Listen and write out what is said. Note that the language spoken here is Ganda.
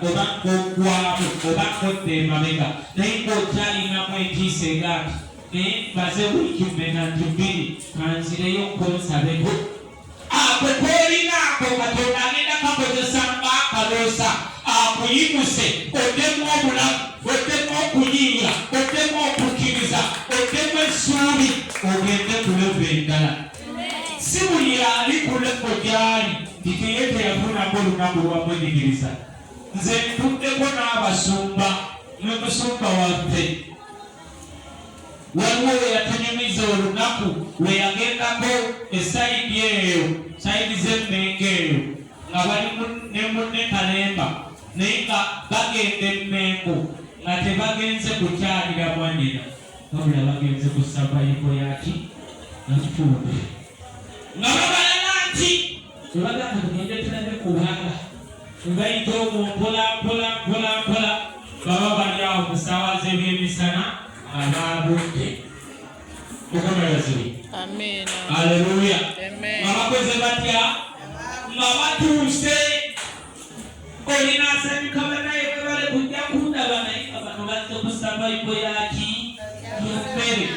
oba ng'oggwamu oba ng'oddemabega naye ng'okyalinamu entiisegaati maze wiiki mmeka nti 2 kanzireyo nkonsabeko ako koolina ako Katonda agenda kakozesa ng'akaloosa akuyimuse oddemu obulamu oddemu okunyiiga oddemu okukkiriza oddemu essuubi ogende ku levo endala si buli ali ku levo gy'ali nti naye teyafunako olunaku lwamwenyigiriza nze ntuddeko n'abasumba ne musumba waffe waliwo we yatunyumiza olunaku lwe yagendako esayidi eyo sayidi z'Emmengo eyo nga bali ne munne Kalemba naye nga bagenda Emmengo nga tebagenze kukyalira mwannyina wabula bagenze ku sabayiko yaki nakitunde nga babalala nti tebagamba tugende tulabe kubanga ngayita omwo mpola baba bali awo mu ssaawa z'ebyemisana ababudde mukamalazibi amina aleluya amen nga bakoze batya nga batuuse olina asanyuka banaye bwe bale kujja kundaba naye nga bano bazze ku sabayiko yaki yommere